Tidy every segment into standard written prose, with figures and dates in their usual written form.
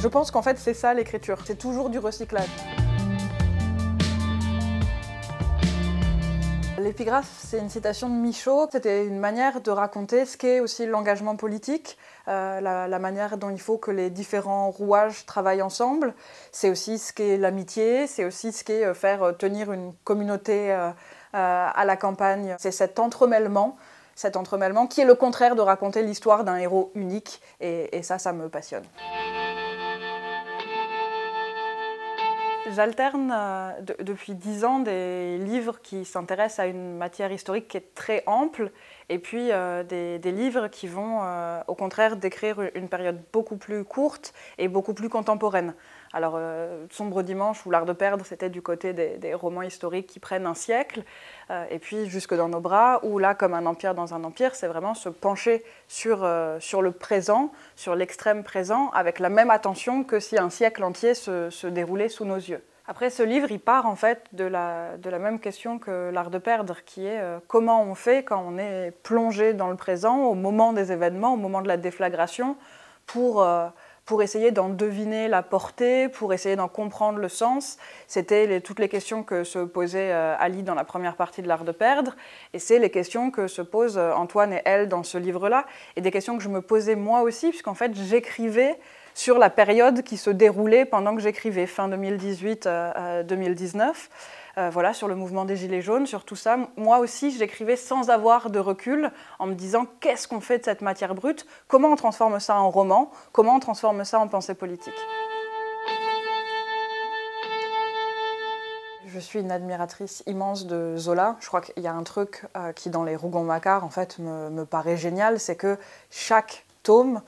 Je pense qu'en fait c'est ça l'écriture, c'est toujours du recyclage. L'épigraphe, c'est une citation de Michaud. C'était une manière de raconter ce qu'est aussi l'engagement politique, la manière dont il faut que les différents rouages travaillent ensemble. C'est aussi ce qu'est l'amitié, c'est aussi ce qu'est faire tenir une communauté à la campagne. C'est cet entremêlement qui est le contraire de raconter l'histoire d'un héros unique. Et ça me passionne. J'alterne depuis 10 ans des livres qui s'intéressent à une matière historique qui est très ample et puis des livres qui vont au contraire décrire une période beaucoup plus courte et beaucoup plus contemporaine. Alors Sombre Dimanche ou L'Art de perdre, c'était du côté des romans historiques qui prennent un siècle et puis Jusque dans nos bras, où là, comme un empire dans un empire, c'est vraiment se pencher sur le présent, sur l'extrême présent, avec la même attention que si un siècle entier se déroulait sous nos yeux. Après, ce livre, il part en fait de la même question que L'Art de perdre, qui est comment on fait quand on est plongé dans le présent, au moment des événements, au moment de la déflagration, pour essayer d'en deviner la portée, pour essayer d'en comprendre le sens. C'était toutes les questions que se posait Ali dans la première partie de L'Art de perdre, et c'est les questions que se posent Antoine et elle dans ce livre-là, et des questions que je me posais moi aussi, puisqu'en fait j'écrivais sur la période qui se déroulait pendant que j'écrivais, fin 2018-2019. Voilà, sur le mouvement des Gilets jaunes, sur tout ça. Moi aussi, j'écrivais sans avoir de recul, en me disant qu'est-ce qu'on fait de cette matière brute, comment on transforme ça en roman, comment on transforme ça en pensée politique. Je suis une admiratrice immense de Zola. Je crois qu'il y a un truc qui, dans les Rougon-Macquart, en fait, me paraît génial, c'est que chaque tome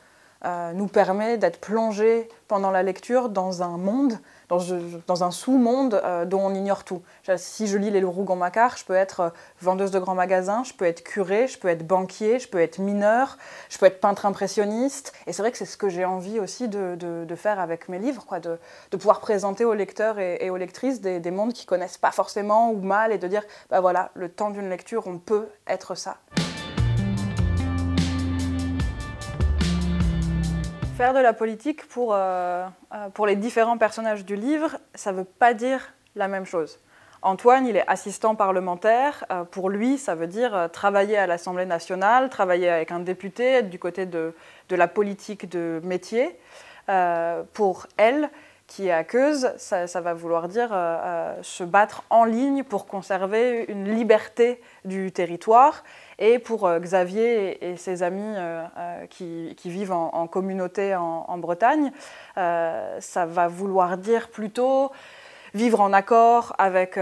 nous permet d'être plongé pendant la lecture dans un monde, dans un sous-monde dont on ignore tout. Si je lis les Rougon-Macquart, je peux être vendeuse de grands magasins, je peux être curé, je peux être banquier, je peux être mineur, je peux être peintre impressionniste. Et c'est vrai que c'est ce que j'ai envie aussi de faire avec mes livres, quoi, de pouvoir présenter aux lecteurs et aux lectrices des mondes qu'ils ne connaissent pas forcément ou mal, et de dire, bah voilà, le temps d'une lecture, on peut être ça. Faire de la politique pour les différents personnages du livre, ça ne veut pas dire la même chose. Antoine, il est assistant parlementaire. Pour lui, ça veut dire travailler à l'Assemblée nationale, travailler avec un député, être du côté de la politique de métier. Pour elle, qui est aqueuse, ça va vouloir dire se battre en ligne pour conserver une liberté du territoire. Et pour Xavier et ses amis qui vivent en communauté en Bretagne, ça va vouloir dire plutôt vivre en accord avec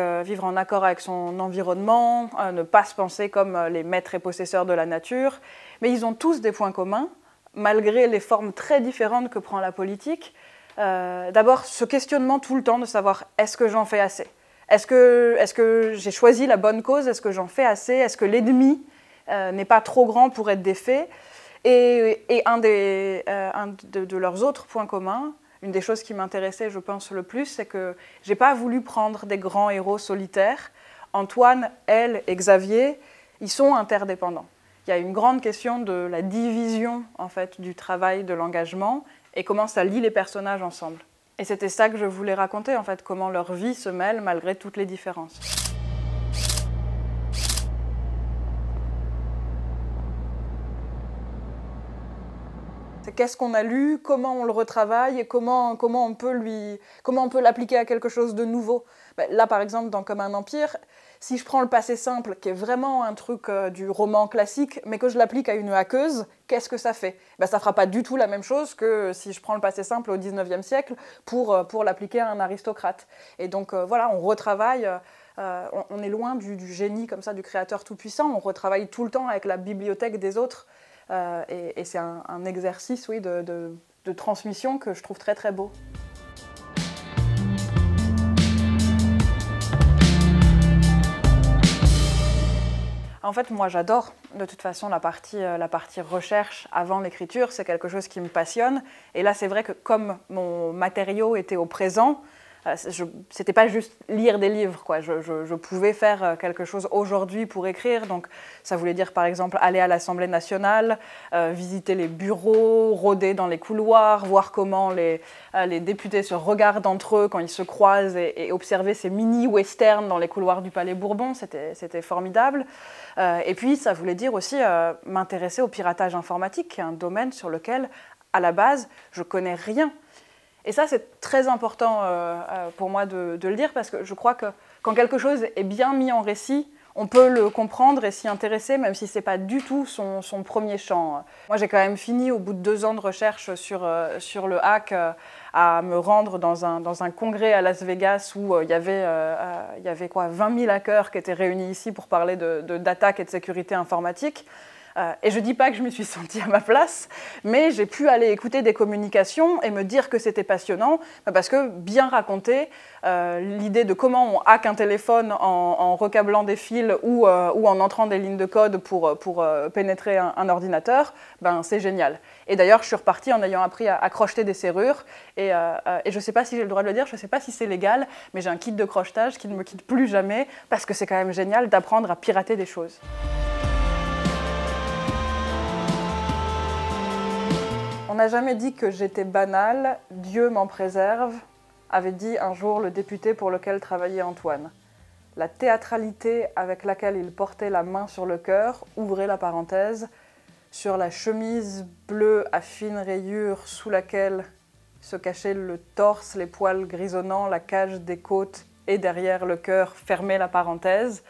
son environnement, ne pas se penser comme les maîtres et possesseurs de la nature. Mais ils ont tous des points communs, malgré les formes très différentes que prend la politique. D'abord, ce questionnement tout le temps de savoir est-ce que j'en fais assez ? Est-ce que j'ai choisi la bonne cause ? Est-ce que j'en fais assez ? Est-ce que l'ennemi n'est pas trop grand pour être défait ? Et un de leurs autres points communs, une des choses qui m'intéressait, je pense, le plus, c'est que je n'ai pas voulu prendre des grands héros solitaires. Antoine, elle et Xavier, ils sont interdépendants. Il y a une grande question de la division en fait, du travail, de l'engagement, et comment ça lie les personnages ensemble. Et c'était ça que je voulais raconter, en fait, comment leur vie se mêle malgré toutes les différences. C'est qu'est-ce qu'on a lu, comment on le retravaille et comment on peut l'appliquer à quelque chose de nouveau. Là, par exemple, dans Comme un empire, si je prends le passé simple, qui est vraiment un truc du roman classique, mais que je l'applique à une hackeuse, qu'est-ce que ça fait ? Ça ne fera pas du tout la même chose que si je prends le passé simple au XIXe siècle pour l'appliquer à un aristocrate. Et donc voilà, on retravaille, on est loin du génie comme ça, du créateur tout-puissant, on retravaille tout le temps avec la bibliothèque des autres. Et c'est un exercice oui, de transmission que je trouve très très beau. En fait, moi j'adore de toute façon la partie recherche avant l'écriture, c'est quelque chose qui me passionne. Et là c'est vrai que comme mon matériau était au présent, C'était pas juste lire des livres, quoi. Je pouvais faire quelque chose aujourd'hui pour écrire. Donc ça voulait dire par exemple aller à l'Assemblée nationale, visiter les bureaux, rôder dans les couloirs, voir comment les députés se regardent entre eux quand ils se croisent et observer ces mini-westerns dans les couloirs du Palais Bourbon. C'était formidable. Et puis ça voulait dire aussi m'intéresser au piratage informatique, qui est un domaine sur lequel, à la base, je connais rien. Et ça, c'est très important pour moi de le dire, parce que je crois que quand quelque chose est bien mis en récit, on peut le comprendre et s'y intéresser, même si ce n'est pas du tout son premier champ. Moi, j'ai quand même fini, au bout de 2 ans de recherche sur le hack, à me rendre dans un congrès à Las Vegas où il y avait quoi, 20 000 hackers qui étaient réunis ici pour parler d'attaques et de sécurité informatique. Et je ne dis pas que je me suis sentie à ma place, mais j'ai pu aller écouter des communications et me dire que c'était passionnant, parce que bien raconter l'idée de comment on hack un téléphone en recablant des fils ou en entrant des lignes de code pour pénétrer un ordinateur, ben, c'est génial. Et d'ailleurs, je suis repartie en ayant appris à crocheter des serrures, et je ne sais pas si j'ai le droit de le dire, je ne sais pas si c'est légal, mais j'ai un kit de crochetage qui ne me quitte plus jamais, parce que c'est quand même génial d'apprendre à pirater des choses. On n'a jamais dit que j'étais banale, Dieu m'en préserve, avait dit un jour le député pour lequel travaillait Antoine. La théâtralité avec laquelle il portait la main sur le cœur, ouvrez la parenthèse, sur la chemise bleue à fines rayures sous laquelle se cachait le torse, les poils grisonnants, la cage des côtes et derrière le cœur, fermez la parenthèse.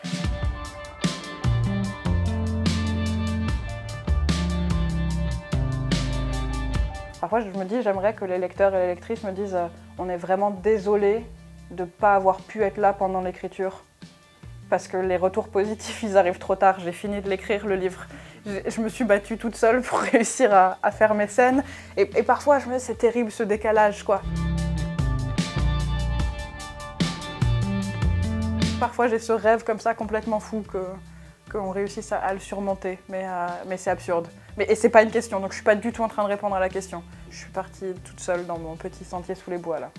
Parfois, je me dis, j'aimerais que les lecteurs et les lectrices me disent on est vraiment désolé de ne pas avoir pu être là pendant l'écriture. Parce que les retours positifs, ils arrivent trop tard. J'ai fini de l'écrire, le livre. Je me suis battue toute seule pour réussir à faire mes scènes. Et parfois, je me dis, c'est terrible ce décalage, quoi. Parfois, j'ai ce rêve comme ça, complètement fou, qu'on réussisse à le surmonter, mais c'est absurde. Et c'est pas une question, donc je suis pas du tout en train de répondre à la question. Je suis partie toute seule dans mon petit sentier sous les bois, là.